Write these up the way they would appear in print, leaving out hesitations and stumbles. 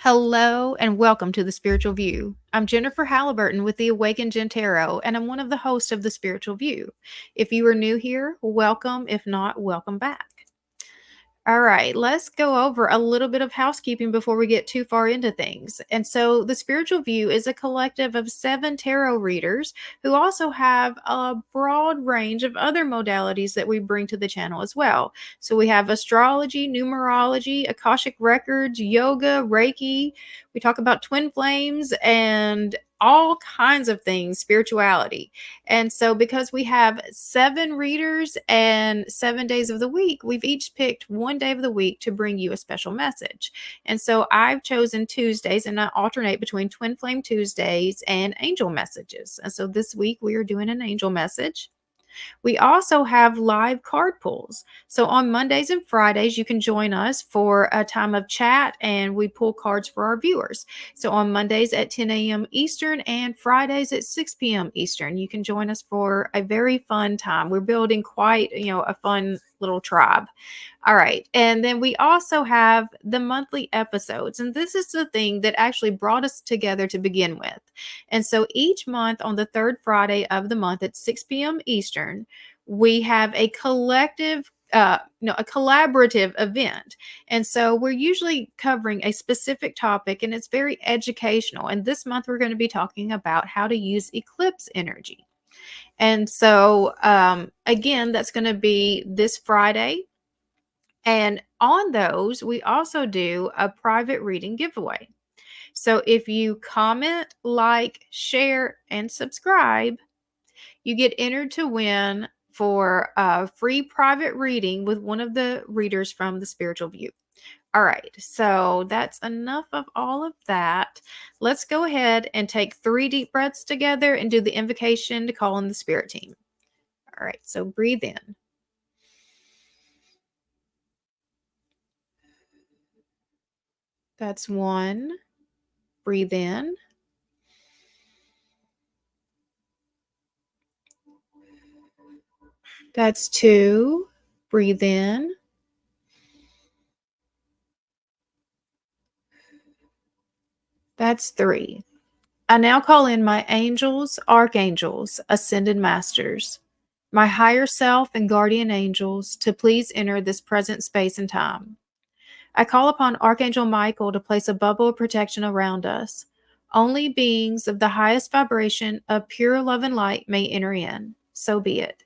Hello and welcome to the Spiritual View. I'm Jennifer Halliburton with the Awakened Gen Tarot, and I'm one of the hosts of the Spiritual View. If you are new here, welcome. If not, welcome back. All right, let's go over a little bit of housekeeping before we get too far into things. And so, the Spiritual View is a collective of 7 tarot readers who also have a broad range of other modalities that we bring to the channel as well. So, we have astrology, numerology, Akashic records, yoga, Reiki. We talk about twin flames and all kinds of things, spirituality. And so, because we have 7 readers and 7 days of the week, we've each picked one day of the week to bring you a special message. And so, I've chosen Tuesdays, and I alternate between Twin Flame Tuesdays and angel messages. And so, this week we are doing an angel message. We also have live card pulls. So on Mondays and Fridays, you can join us for a time of chat and we pull cards for our viewers. So on Mondays at 10 a.m. Eastern and Fridays at 6 p.m. Eastern, you can join us for a very fun time. We're building quite, a fun little tribe. All right. And then we also have the monthly episodes. And this is the thing that actually brought us together to begin with. And so each month on the third Friday of the month at 6 p.m. Eastern, we have a collective a collaborative event. And so we're usually covering a specific topic and it's very educational. And this month we're going to be talking about how to use eclipse energy. And so again, that's going to be this Friday. And on those, we also do a private reading giveaway. So if you comment, like, share, and subscribe, you get entered to win for a free private reading with one of the readers from the Spiritual View. All right, so that's enough of all of that. Let's go ahead and take 3 deep breaths together and do the invocation to call in the spirit team. All right, so breathe in. That's 1. Breathe in. That's 2. Breathe in. That's 3. I now call in my angels, archangels, ascended masters, my higher self and guardian angels to please enter this present space and time. I call upon Archangel Michael to place a bubble of protection around us. Only beings of the highest vibration of pure love and light may enter in. So be it.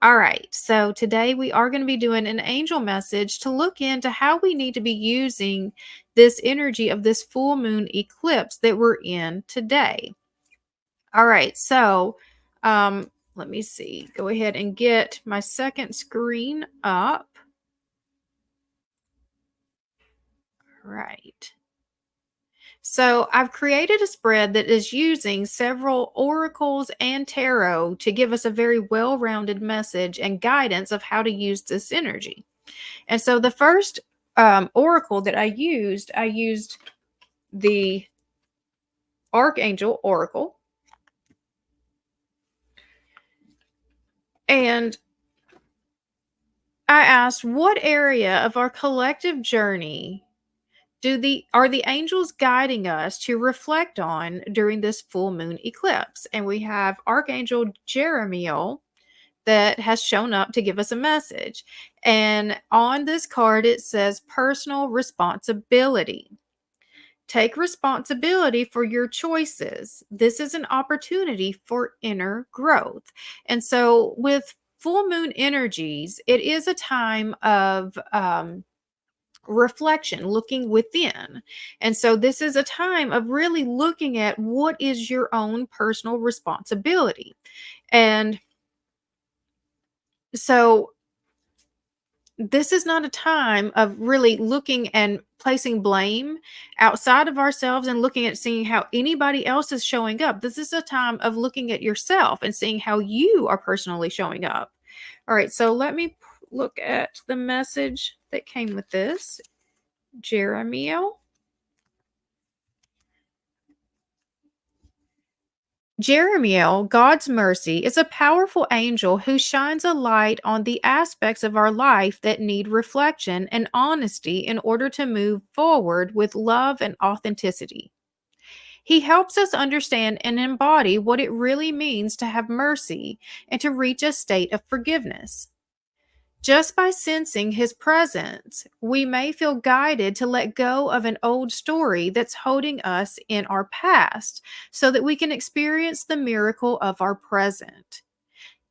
All right, so today we are going to be doing an angel message to look into how we need to be using this energy of this full moon eclipse that we're in today. All right, so let me see. Go ahead and get my second screen up. All right. So I've created a spread that is using several oracles and tarot to give us a very well-rounded message and guidance of how to use this energy. And so the first oracle that I used the Archangel Oracle. And I asked, what area of our collective journey are the angels guiding us to reflect on during this full moon eclipse? And we have Archangel Jeremiel that has shown up to give us a message. And on this card, it says personal responsibility. Take responsibility for your choices. This is an opportunity for inner growth. And so, with full moon energies, it is a time of reflection, looking within. And so, this is a time of really looking at what is your own personal responsibility. And so, this is not a time of really looking and placing blame outside of ourselves and looking at seeing how anybody else is showing up. This is a time of looking at yourself and seeing how you are personally showing up. All right, so let me look at the message that came with this. Jeremiel. Jeremiel, God's mercy, is a powerful angel who shines a light on the aspects of our life that need reflection and honesty in order to move forward with love and authenticity. He helps us understand and embody what it really means to have mercy and to reach a state of forgiveness. Just by sensing his presence, we may feel guided to let go of an old story that's holding us in our past so that we can experience the miracle of our present.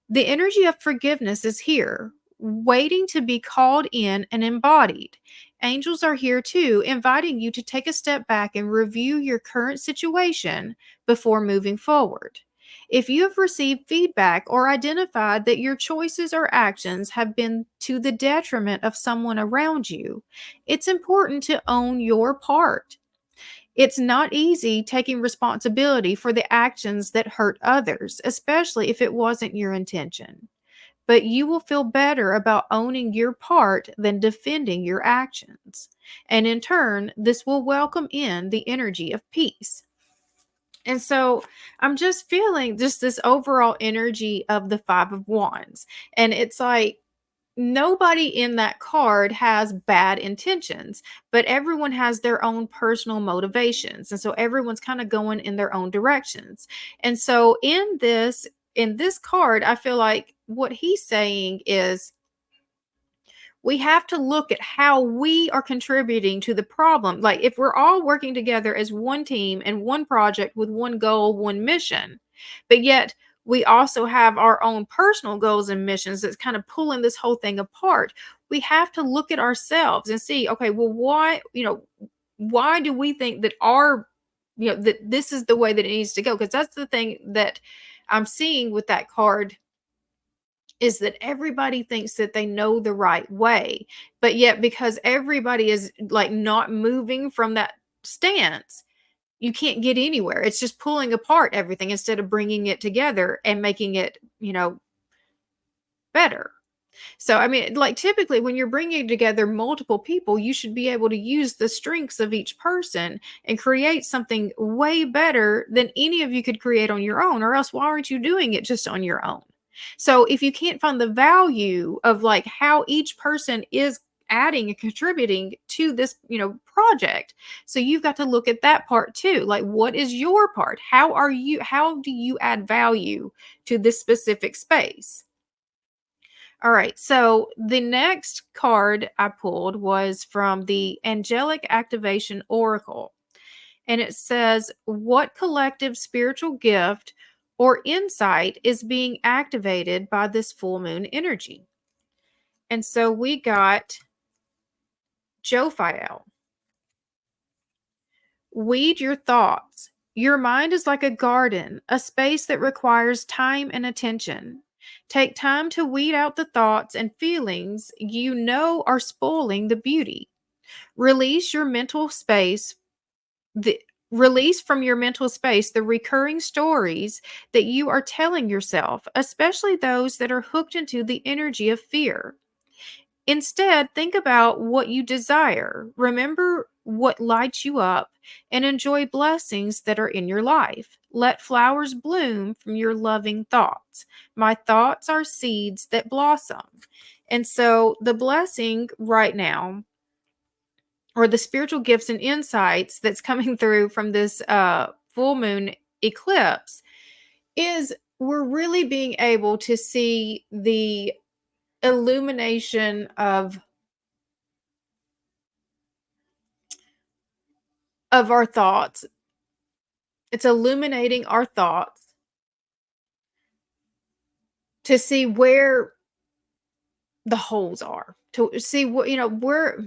The energy of forgiveness is here, waiting to be called in and embodied. Angels are here too, inviting you to take a step back and review your current situation before moving forward. If you have received feedback or identified that your choices or actions have been to the detriment of someone around you, it's important to own your part. It's not easy taking responsibility for the actions that hurt others, especially if it wasn't your intention. But you will feel better about owning your part than defending your actions. And in turn, this will welcome in the energy of peace. And so I'm just feeling just this overall energy of the Five of Wands. And it's like, nobody in that card has bad intentions, but everyone has their own personal motivations. And so everyone's kind of going in their own directions. And so in this card, I feel like what he's saying is we have to look at how we are contributing to the problem. Like if we're all working together as one team and one project with one goal, one mission, but yet we also have our own personal goals and missions that's kind of pulling this whole thing apart. We have to look at ourselves and see, okay, well, why do we think that that this is the way that it needs to go? Because that's the thing that I'm seeing with that card is that everybody thinks that they know the right way. But yet, because everybody is like not moving from that stance, you can't get anywhere. It's just pulling apart everything instead of bringing it together and making it, better. So, I mean, like typically when you're bringing together multiple people, you should be able to use the strengths of each person and create something way better than any of you could create on your own, or else why aren't you doing it just on your own? So, if you can't find the value of like how each person is adding and contributing to this, project, so you've got to look at that part too. Like, what is your part? How do you add value to this specific space? All right. So the next card I pulled was from the Angelic Activation Oracle. And it says, what collective spiritual gift or insight is being activated by this full moon energy? And so we got Jophiel. Weed your thoughts. Your mind is like a garden, a space that requires time and attention. Take time to weed out the thoughts and feelings you know are spoiling the beauty. Release your mental space, the Release from your mental space the recurring stories that you are telling yourself, especially those that are hooked into the energy of fear. Instead, think about what you desire. Remember what lights you up and enjoy blessings that are in your life. Let flowers bloom from your loving thoughts. My thoughts are seeds that blossom. And so, the blessing right now, or the spiritual gifts and insights that's coming through from this full moon eclipse, is we're really being able to see the illumination of our thoughts. It's illuminating our thoughts to see where the holes are, to see what, where.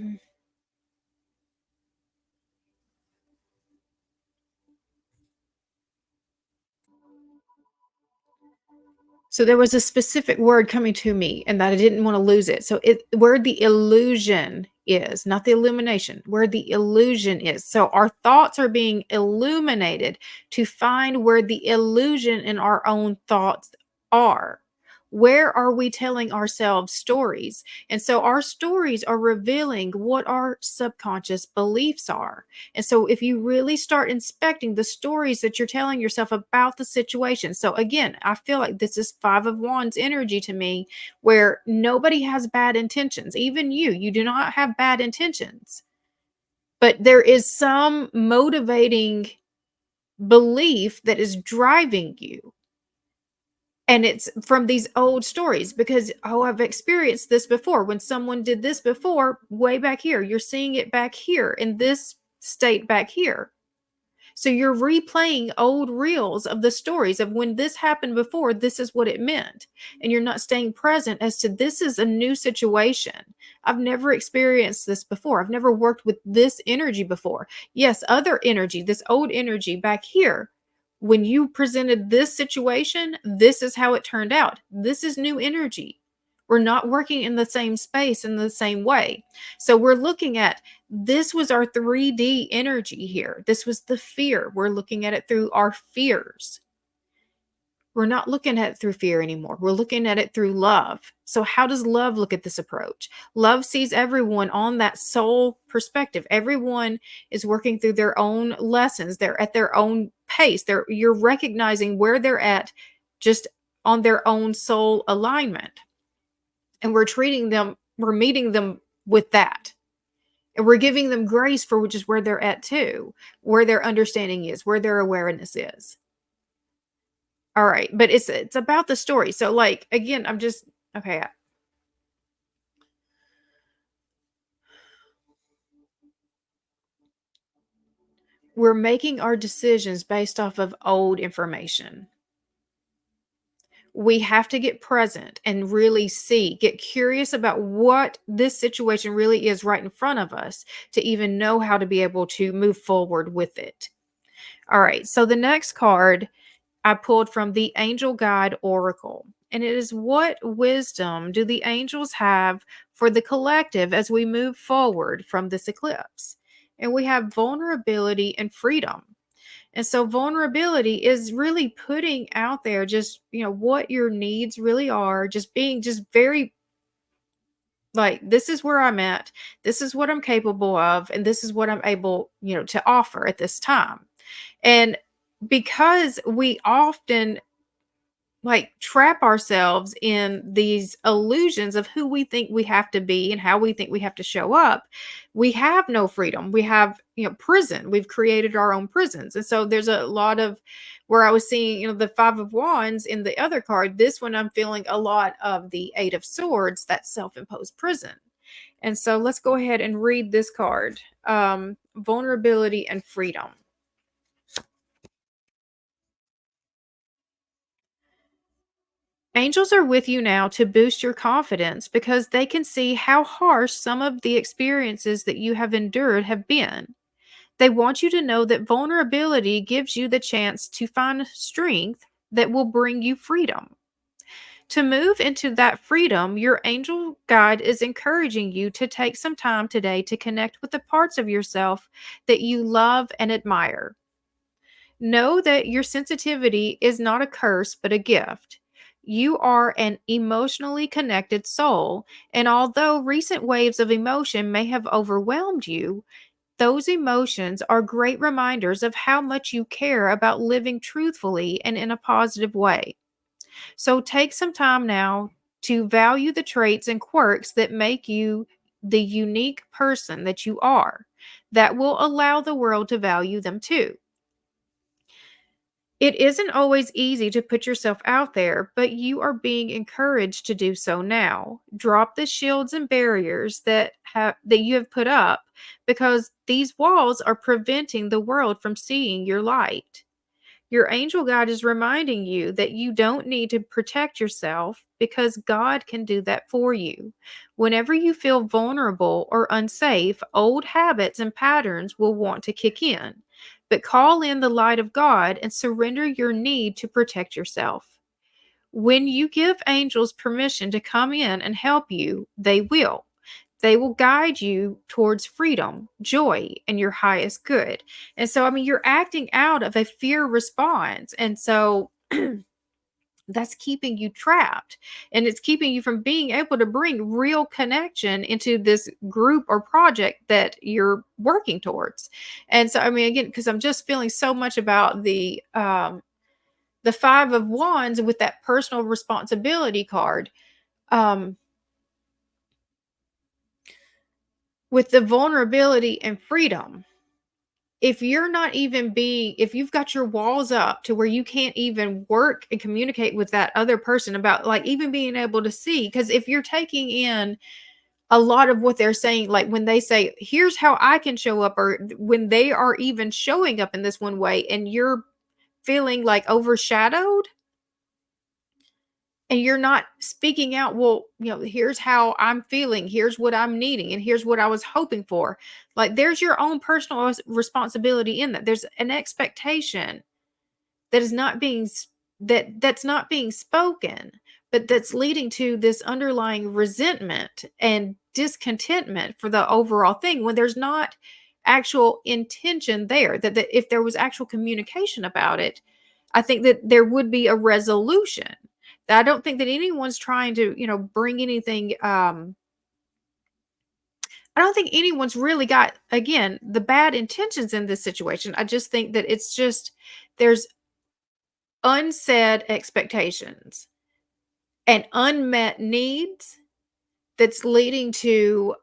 So there was a specific word coming to me and that I didn't want to lose it. So where the illusion is, not the illumination, where the illusion is. So our thoughts are being illuminated to find where the illusion in our own thoughts are. Where are we telling ourselves stories? And so our stories are revealing what our subconscious beliefs are. And so if you really start inspecting the stories that you're telling yourself about the situation. So again, I feel like this is 5 of Wands energy to me, where nobody has bad intentions. Even you do not have bad intentions. But there is some motivating belief that is driving you. And it's from these old stories because, oh, I've experienced this before. When someone did this before, way back here, you're seeing it back here in this state back here. So you're replaying old reels of the stories of when this happened before, this is what it meant. And you're not staying present as to this is a new situation. I've never experienced this before. I've never worked with this energy before. Yes, other energy, this old energy back here. When you presented this situation, this is how it turned out. This is new energy. We're not working in the same space in the same way. So we're looking at this was our 3D energy here. This was the fear. We're looking at it through our fears. We're not looking at it through fear anymore. We're looking at it through love. So, how does love look at this approach? Love sees everyone on that soul perspective. Everyone is working through their own lessons. They're at their own pace. You're recognizing where they're at just on their own soul alignment. And we're meeting them with that. And we're giving them grace for which is where they're at too, where their understanding is, where their awareness is. All right, but it's about the story. So like again, I'm just okay. We're making our decisions based off of old information. We have to get present and really get curious about what this situation really is right in front of us to even know how to be able to move forward with it. All right, so the next card I pulled from the Angel Guide Oracle. And it is, what wisdom do the angels have for the collective as we move forward from this eclipse? And we have vulnerability and freedom. And so vulnerability is really putting out there just, what your needs really are, just being just very like, this is where I'm at. This is what I'm capable of. And this is what I'm able, to offer at this time. And because we often like trap ourselves in these illusions of who we think we have to be and how we think we have to show up, we have no freedom. We have, prison. We've created our own prisons. And so there's a lot of where I was seeing, the 5 of Wands in the other card. This one, I'm feeling a lot of the 8 of Swords, that self-imposed prison. And so let's go ahead and read this card, vulnerability and freedom. Angels are with you now to boost your confidence because they can see how harsh some of the experiences that you have endured have been. They want you to know that vulnerability gives you the chance to find strength that will bring you freedom. To move into that freedom, your angel guide is encouraging you to take some time today to connect with the parts of yourself that you love and admire. Know that your sensitivity is not a curse, but a gift. You are an emotionally connected soul, and although recent waves of emotion may have overwhelmed you, those emotions are great reminders of how much you care about living truthfully and in a positive way. So take some time now to value the traits and quirks that make you the unique person that you are. That will allow the world to value them too. It isn't always easy to put yourself out there, but you are being encouraged to do so now. Drop the shields and barriers that you have put up because these walls are preventing the world from seeing your light. Your angel guide is reminding you that you don't need to protect yourself because God can do that for you. Whenever you feel vulnerable or unsafe, old habits and patterns will want to kick in. But call in the light of God and surrender your need to protect yourself. When you give angels permission to come in and help you, they will. They will guide you towards freedom, joy, and your highest good. And so, I mean, you're acting out of a fear response. And so, that's keeping you trapped, and it's keeping you from being able to bring real connection into this group or project that you're working towards. And so, I mean, again, because I'm just feeling so much about the Five of Wands with that personal responsibility card, um, with the vulnerability and freedom. If you're not even being, if you've got your walls up to where you can't even work and communicate with that other person about, like, even being able to see, because if you're taking in a lot of what they're saying, like when they say, here's how I can show up, or when they are even showing up in this one way and you're feeling like overshadowed, and you're not speaking out, well, here's how I'm feeling, here's what I'm needing, and here's what I was hoping for. Like, there's your own personal responsibility in that. There's an expectation that is not being that's not being spoken, but that's leading to this underlying resentment and discontentment for the overall thing, when there's not actual intention there. That if there was actual communication about it, I think that there would be a resolution. I don't think that anyone's trying to, bring anything. I don't think anyone's really got, again, the bad intentions in this situation. I just think that it's just, there's unsaid expectations and unmet needs that's leading to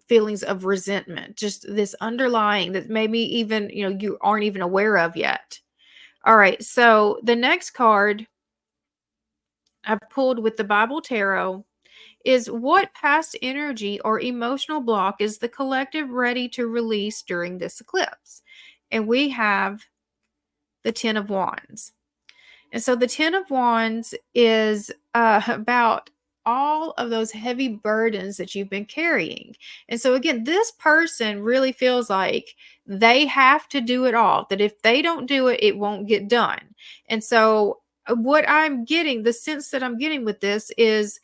feelings of resentment, just this underlying that maybe even, you aren't even aware of yet. All right, so the next card I've pulled with the Bible Tarot is, what past energy or emotional block is the collective ready to release during this eclipse? And we have the Ten of Wands. And so the Ten of Wands is about all of those heavy burdens that you've been carrying. And so, again, this person really feels like they have to do it all, that if they don't do it, it won't get done. And so, what I'm getting, the sense that I'm getting with this is,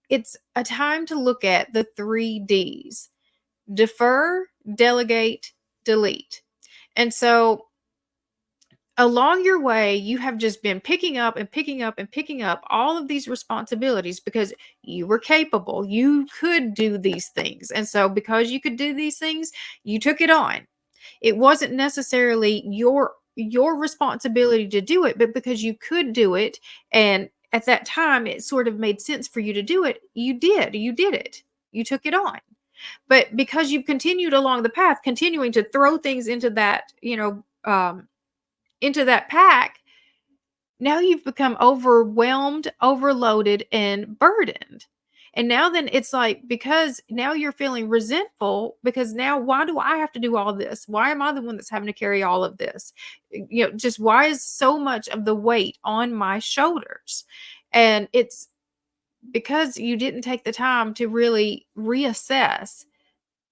it's a time to look at the 3 Ds: defer, delegate, delete. And so, along your way, you have just been picking up and picking up and picking up all of these responsibilities because you were capable. You could do these things. And so, because you could do these things, you took it on. It wasn't necessarily your responsibility to do it, but because you could do it, and at that time it sort of made sense for you to do it, you did. You did it. You took it on. But because you've continued along the path, continuing to throw things into that, into that pack, now you've become overwhelmed, overloaded, and burdened. And now then it's like, because now you're feeling resentful, because now, why do I have to do all this? Why am I the one that's having to carry all of this? Just why is so much of the weight on my shoulders? And it's because you didn't take the time to really reassess,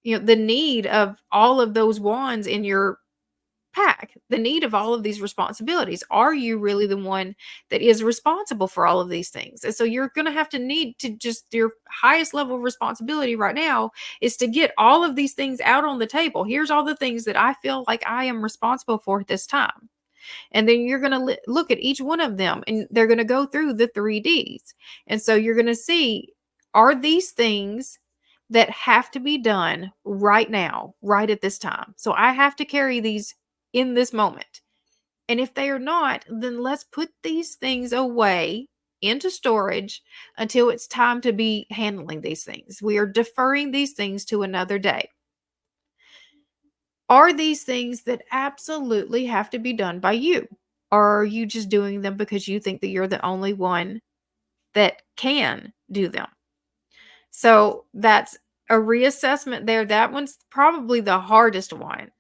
the need of all of those wands in your pack, the need of all of these responsibilities. Are you really the one that is responsible for all of these things? And so you're going to have to need to, just your highest level of responsibility right now is to get all of these things out on the table. Here's all the things that I feel like I am responsible for at this time. And then you're going to look at each one of them, and they're going to go through the 3 Ds. And so you're going to see, are these things that have to be done right now, right at this time? So I have to carry these in this moment. And if they are not, then let's put these things away into storage until it's time to be handling these things. We are deferring these things to another day. Are these things that absolutely have to be done by you? Or are you just doing them because you think that you're the only one that can do them? So that's a reassessment there. That one's probably the hardest one,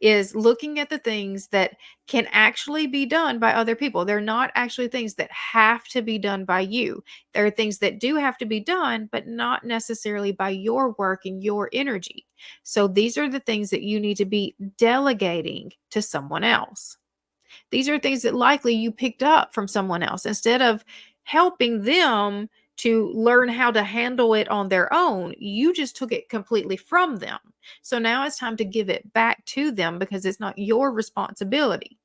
is looking at the things that can actually be done by other people. They're not actually things that have to be done by you. There are things that do have to be done, but not necessarily by your work and your energy. So these are the things that you need to be delegating to someone else. These are things that likely you picked up from someone else. Instead of helping them to learn how to handle it on their own, you just took it completely from them. So now it's time to give it back to them because it's not your responsibility.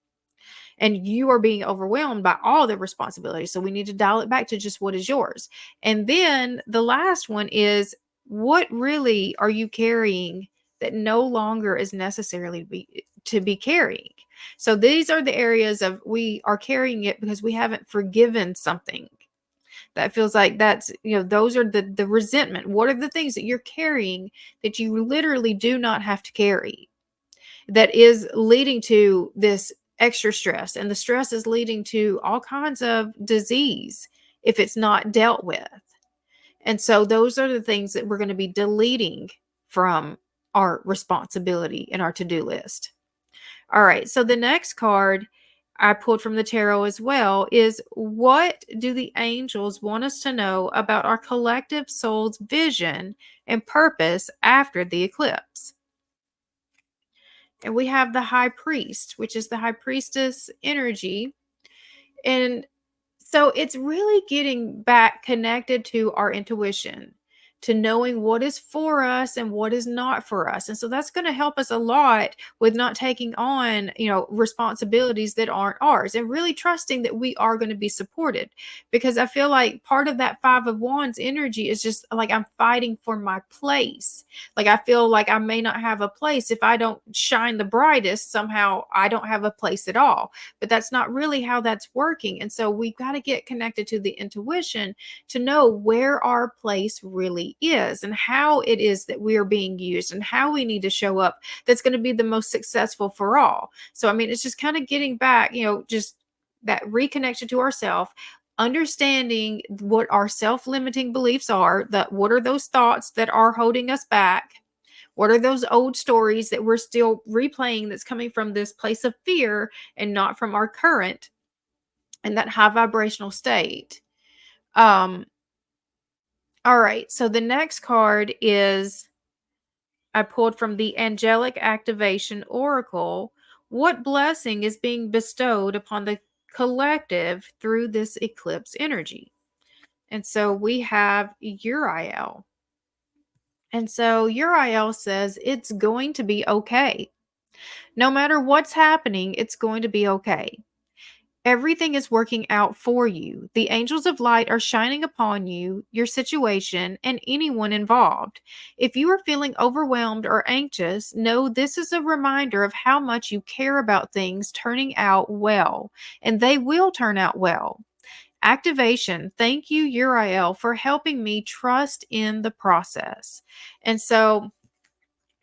and you are being overwhelmed by all the responsibilities. So we need to dial it back to just what is yours. And then the last one is, what really are you carrying that no longer is necessarily to be carrying? So these are the areas of, we are carrying it because we haven't forgiven something. That feels like that's, those are the resentment. What are the things that you're carrying that you literally do not have to carry, that is leading to this extra stress? And the stress is leading to all kinds of disease if it's not dealt with. And so those are the things that we're going to be deleting from our responsibility and our to-do list. All right. So the next card I pulled from the tarot as well is, what do the angels want us to know about our collective soul's vision and purpose after the eclipse? And we have the high priest, which is the high priestess energy. And so it's really getting back connected to our intuition, to knowing what is for us and what is not for us. And so that's going to help us a lot with not taking on, responsibilities that aren't ours, and really trusting that we are going to be supported. Because I feel like part of that Five of Wands energy is just like, I'm fighting for my place. Like, I feel like I may not have a place if I don't shine the brightest. Somehow I don't have a place at all. But that's not really how that's working. And so we've got to get connected to the intuition to know where our place really is, and how it is that we are being used, and how we need to show up that's going to be the most successful for all. So, I mean, it's just kind of getting back, just that reconnection to ourselves, understanding what our self-limiting beliefs are, that what are those thoughts that are holding us back. What are those old stories that we're still replaying that's coming from this place of fear and not from our current and that high vibrational state? All right. So the next card is, I pulled from the Angelic Activation Oracle. What blessing is being bestowed upon the collective through this eclipse energy? And so we have Uriel. And so Uriel says it's going to be okay. No matter what's happening, it's going to be okay. Everything is working out for you. The angels of light are shining upon you, your situation, and anyone involved. If you are feeling overwhelmed or anxious, know this is a reminder of how much you care about things turning out well, and they will turn out well. Activation. Thank you, Uriel, for helping me trust in the process. And so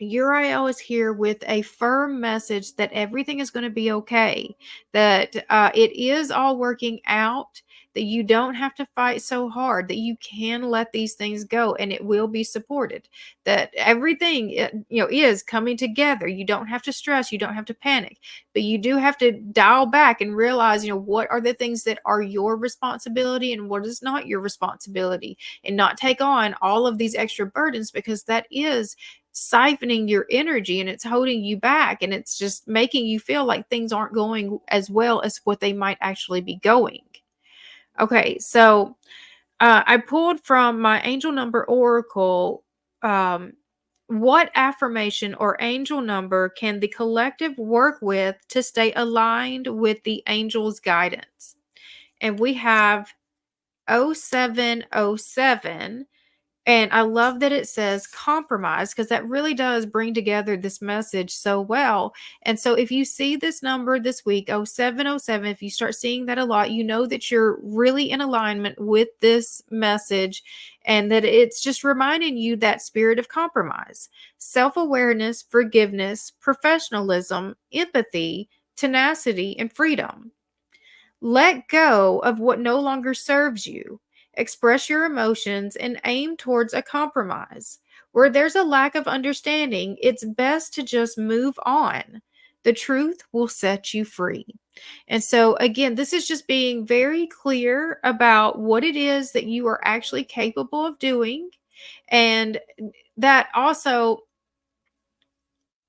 Uriel is here with a firm message that everything is going to be okay, that it is all working out, that you don't have to fight so hard, that you can let these things go and it will be supported, that everything is coming together. You don't have to stress, you don't have to panic, but you do have to dial back and realize, what are the things that are your responsibility and what is not your responsibility, and not take on all of these extra burdens, because that is siphoning your energy and it's holding you back, and it's just making you feel like things aren't going as well as what they might actually be going. Okay, so I pulled from my angel number oracle. What affirmation or angel number can the collective work with to stay aligned with the angel's guidance? And we have 0707. And I love that it says compromise, because that really does bring together this message so well. And so if you see this number this week, 0707, if you start seeing that a lot, you know that you're really in alignment with this message, and that it's just reminding you that spirit of compromise, self-awareness, forgiveness, professionalism, empathy, tenacity, and freedom. Let go of what no longer serves you. Express your emotions and aim towards a compromise. Where there's a lack of understanding, it's best to just move on. The truth will set you free. And so, again, this is just being very clear about what it is that you are actually capable of doing. And that also,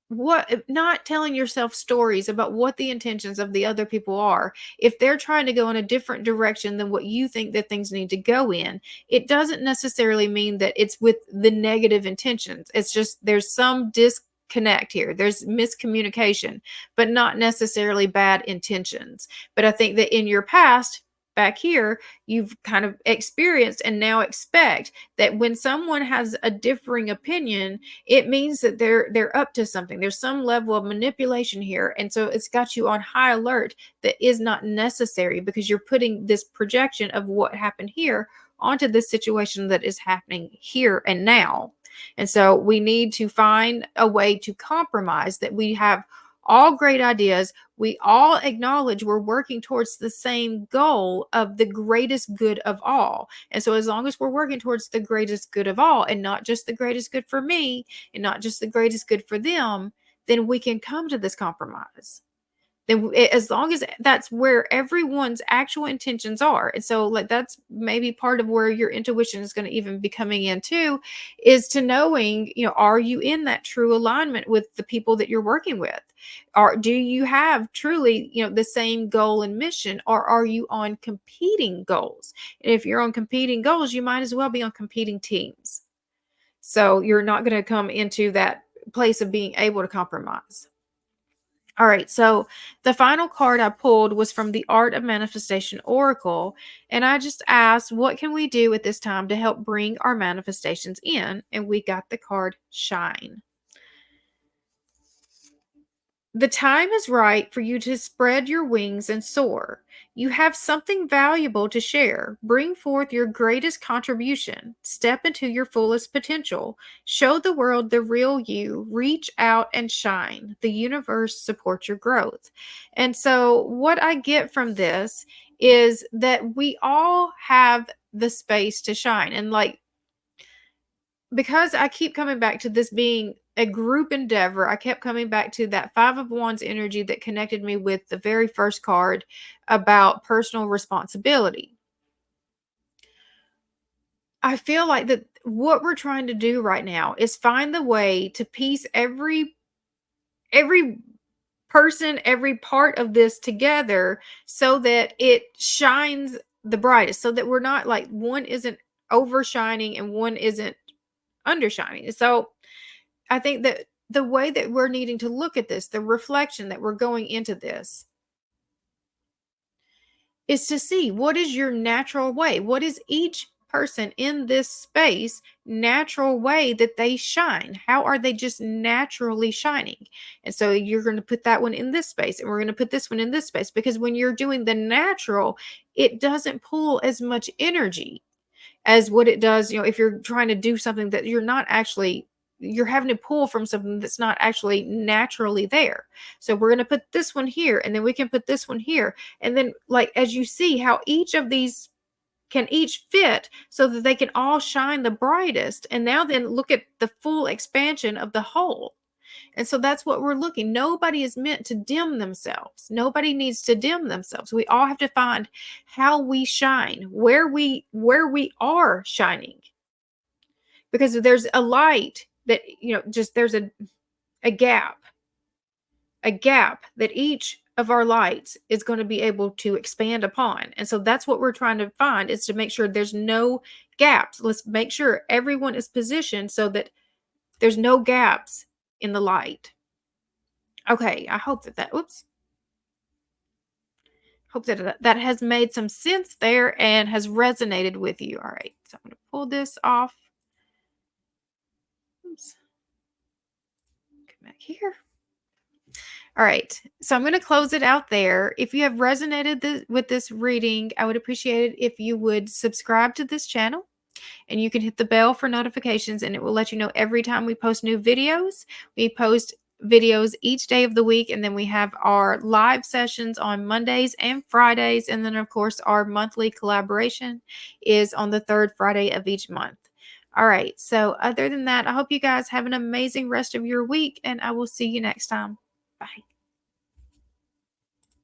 what, not telling yourself stories about what the intentions of the other people are. If they're trying to go in a different direction than what you think that things need to go in, it doesn't necessarily mean that it's with the negative intentions. It's just there's some misconnect here. There's miscommunication, but not necessarily bad intentions. But I think that in your past, back here, you've kind of experienced and now expect that when someone has a differing opinion, it means that they're up to something. There's some level of manipulation here. And so it's got you on high alert that is not necessary, because you're putting this projection of what happened here onto this situation that is happening here and now. And so we need to find a way to compromise that we have all great ideas. We all acknowledge we're working towards the same goal of the greatest good of all. And so as long as we're working towards the greatest good of all, and not just the greatest good for me, and not just the greatest good for them, then we can come to this compromise. Then as long as that's where everyone's actual intentions are. And so like that's maybe part of where your intuition is going to even be coming in too, is to knowing, are you in that true alignment with the people that you're working with? Or do you have truly, the same goal and mission, or are you on competing goals? And if you're on competing goals, you might as well be on competing teams. So you're not going to come into that place of being able to compromise. All right, so the final card I pulled was from the Art of Manifestation Oracle, and I just asked, what can we do at this time to help bring our manifestations in? And we got the card Shine. The time is right for you to spread your wings and soar. You have something valuable to share. Bring forth your greatest contribution. Step into your fullest potential. Show the world the real you. Reach out and shine. The universe supports your growth. And so, what I get from this is that we all have the space to shine. And because I keep coming back to this being a group endeavor, I kept coming back to that Five of Wands energy that connected me with the very first card about personal responsibility. I feel like that what we're trying to do right now is find the way to piece every person, every part of this together so that it shines the brightest, so that we're not like one isn't overshining and one isn't undershining. So I think that the way that we're needing to look at this, the reflection that we're going into this, is to see what is your natural way. What is each person in this space natural way that they shine? How are they just naturally shining? And so you're going to put that one in this space, and we're going to put this one in this space, because when you're doing the natural, it doesn't pull as much energy as what it does, if you're trying to do something that you're having to pull from something that's not actually naturally there. So we're going to put this one here, and then we can put this one here. And then as you see how each of these can each fit so that they can all shine the brightest. And now then look at the full expansion of the whole. And so that's what we're looking. Nobody is meant to dim themselves. Nobody needs to dim themselves. We all have to find how we shine, where we are shining. Because there's a light that, just there's a gap that each of our lights is going to be able to expand upon. And so that's what we're trying to find, is to make sure there's no gaps. Let's make sure everyone is positioned so that there's no gaps in the light. Okay, I hope hope that has made some sense there and has resonated with you. All right, so I'm going to pull this off. Oops. Come back here. All right, so I'm going to close it out there. If you have resonated with this reading, I would appreciate it if you would subscribe to this channel, and you can hit the bell for notifications, and it will let you know every time we post new videos. We post videos each day of the week, and then we have our live sessions on Mondays and Fridays, and then of course our monthly collaboration is on the third Friday of each month. All right, so other than that, I hope you guys have an amazing rest of your week, and I will see you next time. Bye.